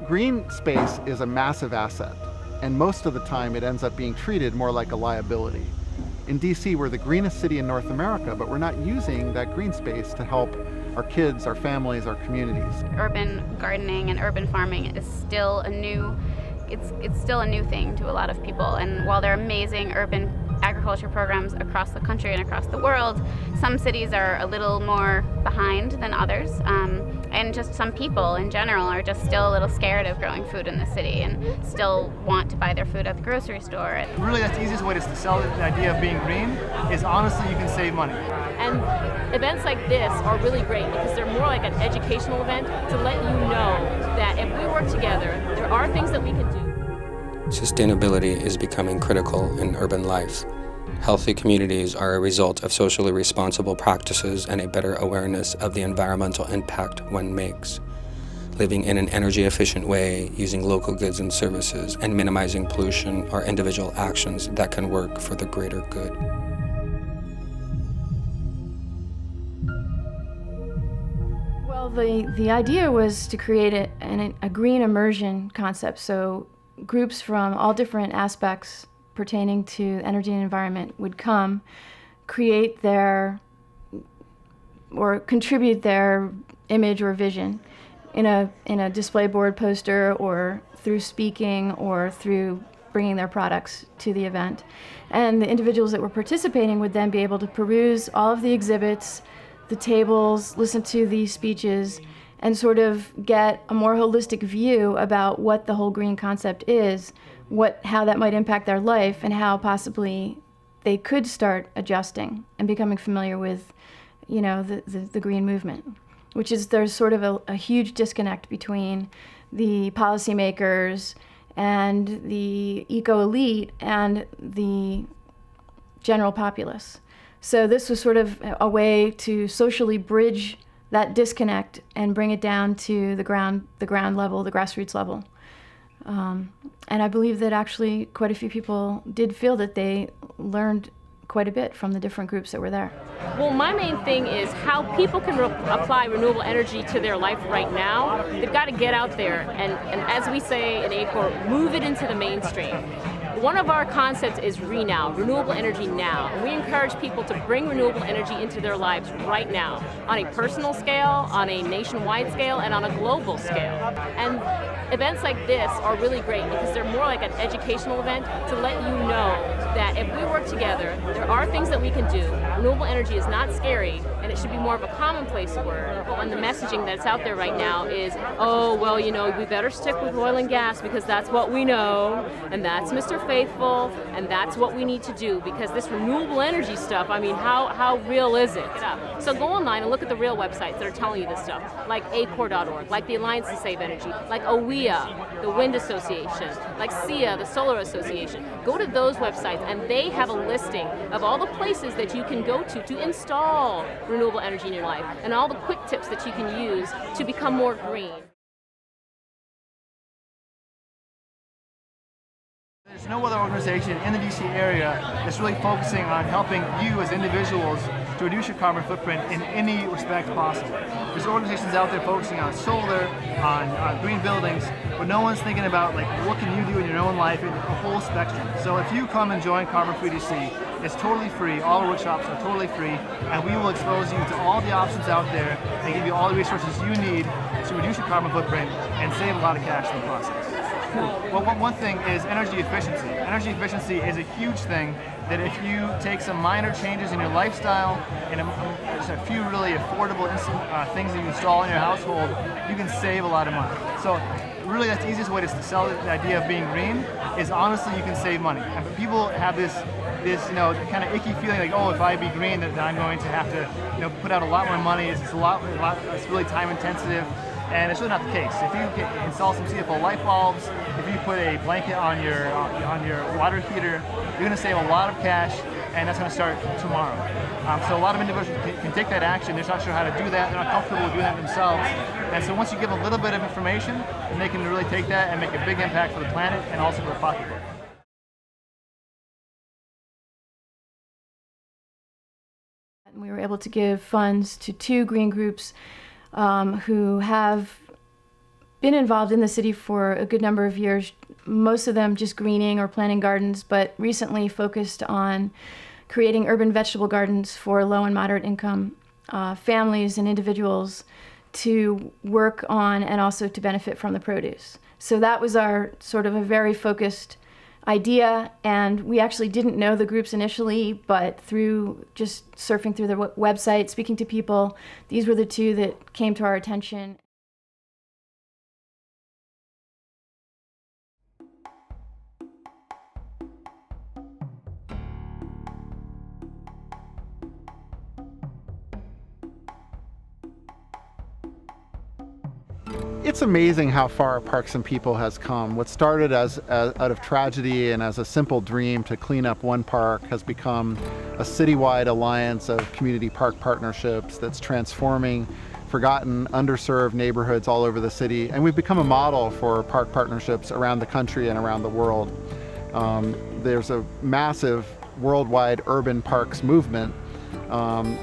Green space is a massive asset, and most of the time it ends up being treated more like a liability. In DC, we're the greenest city in North America, but we're not using that green space to help our kids, our families, our communities. Urban gardening and urban farming is still a new, it's still a new thing to a lot of people. And while there are amazing urban agriculture programs across the country and across the world, some cities are a little more behind than others. And just some people in general are just still a little scared of growing food in the city and still want to buy their food at the grocery store. Really, that's the easiest way to sell the idea of being green is honestly you can save money. And events like this are really great because they're more like an educational event to let you know that if we work together, there are things that we can do. Sustainability is becoming critical in urban life. Healthy communities are a result of socially responsible practices and a better awareness of the environmental impact one makes. Living in an energy-efficient way, using local goods and services, and minimizing pollution are individual actions that can work for the greater good. Well, the idea was to create a green immersion concept, so groups from all different aspects pertaining to energy and environment would come, create their, or contribute their image or vision in a display board poster or through speaking or through bringing their products to the event. And the individuals that were participating would then be able to peruse all of the exhibits, the tables, listen to the speeches, and sort of get a more holistic view about what the whole green concept is, how that might impact their life, and how possibly they could start adjusting and becoming familiar with, the green movement. Which is, there's sort of a huge disconnect between the policymakers and the eco-elite and the general populace. So this was sort of a way to socially bridge that disconnect and bring it down to the ground level, the grassroots level. And I believe that actually quite a few people did feel that they learned quite a bit from the different groups that were there. Well, my main thing is how people can apply renewable energy to their life right now. They've got to get out there and as we say in ACOR, move it into the mainstream. One of our concepts is ReNow, renewable energy now. And we encourage people to bring renewable energy into their lives right now, on a personal scale, on a nationwide scale, and on a global scale. And events like this are really great because they're more like an educational event to let you know that if we work together, there are things that we can do. Renewable energy is not scary, and it should be more of a commonplace word. And the messaging that's out there right now is, oh, well, we better stick with oil and gas because that's what we know, and that's Mr. Faithful, and that's what we need to do because this renewable energy stuff, I mean, how real is it? So go online and look at the real websites that are telling you this stuff, like acor.org, like the Alliance to Save Energy, like OWEA, the Wind Association, like SEIA, the Solar Association. Go to those websites and they have a listing of all the places that you can go to install renewable energy in your life and all the quick tips that you can use to become more green. There's no other organization in the DC area that's really focusing on helping you as individuals to reduce your carbon footprint in any respect possible. There's organizations out there focusing on solar, on green buildings, but no one's thinking about what can you do in your own life in a whole spectrum. So if you come and join CarbonFree DC, it's totally free. All the workshops are totally free, and we will expose you to all the options out there and give you all the resources you need to reduce your carbon footprint and save a lot of cash in the process. Well, one thing is energy efficiency. Energy efficiency is a huge thing that if you take some minor changes in your lifestyle and just a few really affordable things that you install in your household, you can save a lot of money. So really that's the easiest way to sell the idea of being green is honestly you can save money. And people have this kind of icky feeling like, oh, if I be green that I'm going to have to put out a lot more money. It's really time intensive. And it's really not the case. If you install some CFL light bulbs, if you put a blanket on your water heater, you're going to save a lot of cash, and that's going to start tomorrow. So a lot of individuals can take that action. They're not sure how to do that. They're not comfortable with doing that themselves. And so once you give a little bit of information, then they can really take that and make a big impact for the planet and also for the pocketbook. We were able to give funds to 2 green groups who have been involved in the city for a good number of years, most of them just greening or planting gardens, but recently focused on creating urban vegetable gardens for low and moderate income families and individuals to work on and also to benefit from the produce. So that was our sort of a very focused idea, and we actually didn't know the groups initially, but through just surfing through their website, speaking to people, these were the two that came to our attention. It's amazing how far Parks and People has come. What started as out of tragedy and as a simple dream to clean up one park has become a citywide alliance of community park partnerships that's transforming forgotten, underserved neighborhoods all over the city. And we've become a model for park partnerships around the country and around the world. There's a massive worldwide urban parks movement,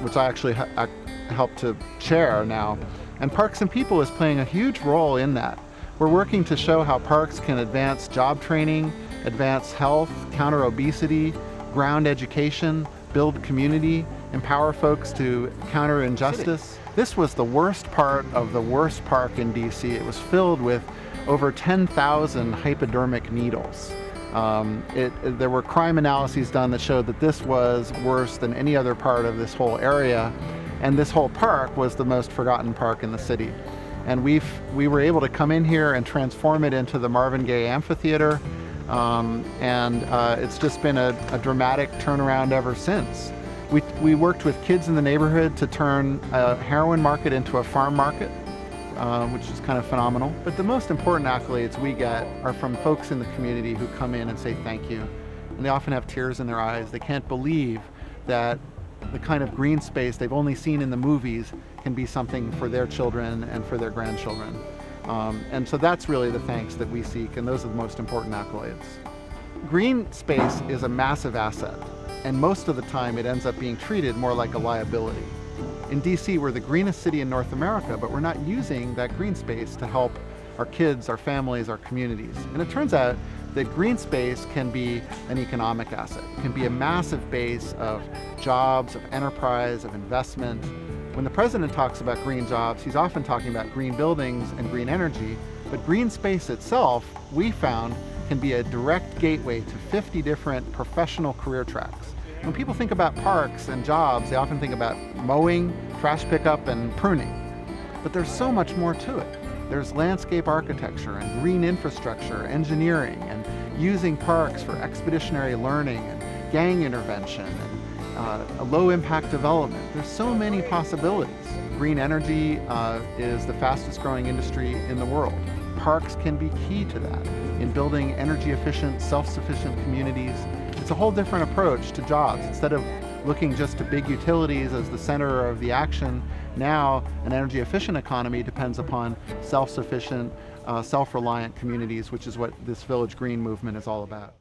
which I actually help to chair now. And Parks and People is playing a huge role in that. We're working to show how parks can advance job training, advance health, counter obesity, ground education, build community, empower folks to counter injustice. This was the worst part of the worst park in DC. It was filled with over 10,000 hypodermic needles. There were crime analyses done that showed that this was worse than any other part of this whole area. And this whole park was the most forgotten park in the city. And we were able to come in here and transform it into the Marvin Gaye Amphitheater. It's just been a dramatic turnaround ever since. We worked with kids in the neighborhood to turn a heroin market into a farm market, which is kind of phenomenal. But the most important accolades we get are from folks in the community who come in and say thank you. And they often have tears in their eyes. They can't believe that the kind of green space they've only seen in the movies can be something for their children and for their grandchildren. And so that's really the thanks that we seek, and those are the most important accolades. Green space is a massive asset, and most of the time it ends up being treated more like a liability. In DC, we're the greenest city in North America, but we're not using that green space to help our kids, our families, our communities. And it turns out that green space can be an economic asset. It can be a massive base of jobs, of enterprise, of investment. When the president talks about green jobs, he's often talking about green buildings and green energy, but green space itself, we found, can be a direct gateway to 50 different professional career tracks. When people think about parks and jobs, they often think about mowing, trash pickup, and pruning. But there's so much more to it. There's landscape architecture and green infrastructure, engineering, and using parks for expeditionary learning and gang intervention and a low-impact development. There's so many possibilities. Green energy is the fastest growing industry in the world. Parks can be key to that in building energy-efficient, self-sufficient communities. It's a whole different approach to jobs. Instead of looking just to big utilities as the center of the action, now an energy-efficient economy depends upon self-sufficient, self-reliant communities, which is what this Village Green movement is all about.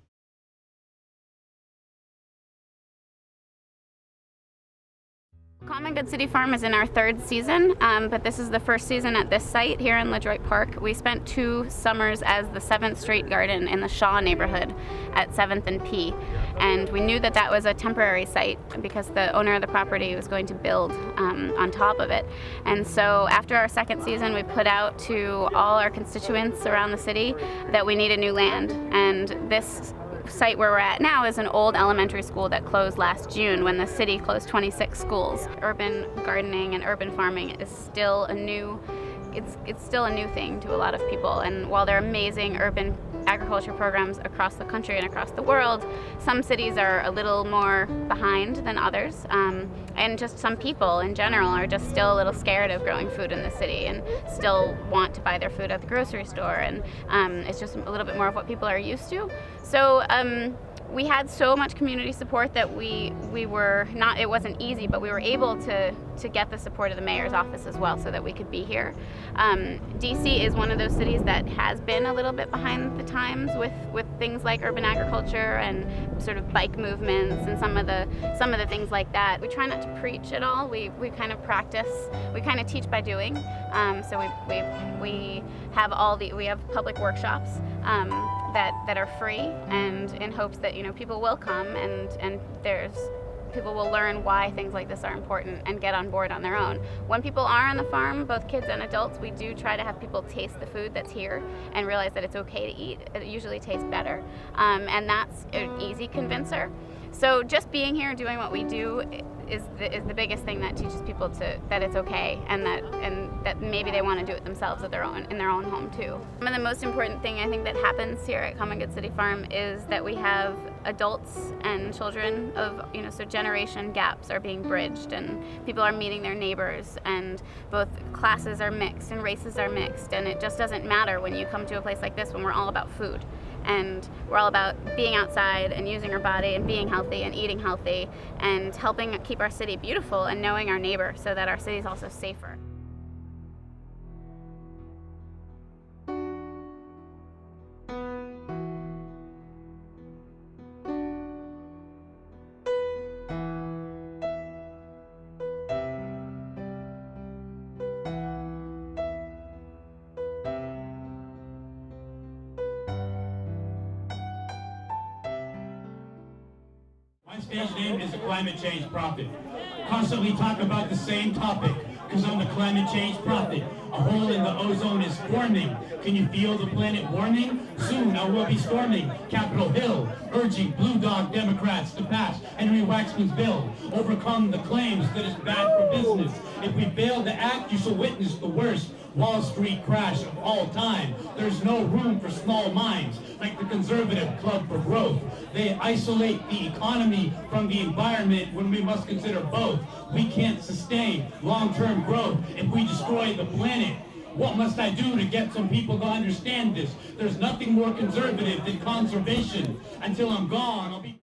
Common Good City Farm is in our third season, but this is the first season at this site here in LeDroit Park. We spent 2 summers as the 7th Street Garden in the Shaw neighborhood at 7th and P. And we knew that that was a temporary site because the owner of the property was going to build on top of it. And so after our second season, we put out to all our constituents around the city that we needed new land. And this site where we're at now is an old elementary school that closed last June when the city closed 26 schools. Urban gardening and urban farming is still a new thing to a lot of people, and while there are amazing urban agriculture programs across the country and across the world, some cities are a little more behind than others, and just some people in general are just still a little scared of growing food in the city and still want to buy their food at the grocery store, and it's just a little bit more of what people are used to. So we had so much community support that we were not, it wasn't easy, but we were able to get the support of the mayor's office as well so that we could be here. DC is one of those cities that has been a little bit behind the times with things like urban agriculture and sort of bike movements and some of the things like that. We try not to preach at all. We kind of practice. We kind of teach by doing. So we have public workshops that are free, and in hopes that people will come and people will learn why things like this are important and get on board on their own. When people are on the farm, both kids and adults, we do try to have people taste the food that's here and realize that it's okay to eat. It usually tastes better, and that's an easy convincer. So just being here and doing what we do is the biggest thing that teaches people that it's okay, and that maybe they want to do it themselves in their own home too. Some of the most important thing I think that happens here at Common Good City Farm is that we have adults and children so generation gaps are being bridged, and people are meeting their neighbors, and both classes are mixed and races are mixed, and it just doesn't matter when you come to a place like this when we're all about food. And we're all about being outside and using our body and being healthy and eating healthy and helping keep our city beautiful and knowing our neighbor so that our city is also safer. My stage name is the Climate Change Prophet. Constantly talk about the same topic, because I'm the climate change prophet. A hole in the ozone is forming. Can you feel the planet warming? Soon I will be storming Capitol Hill, urging Blue Dog Democrats to pass Henry Waxman's bill. Overcome the claims that it's bad for business. If we fail to act, you shall witness the worst Wall Street crash of all time. There's no room for small minds like the Conservative Club for Growth. They isolate the economy from the environment when we must consider both. We can't sustain long-term growth if we destroy the planet. What must I do to get some people to understand this? There's nothing more conservative than conservation. Until I'm gone, I'll be...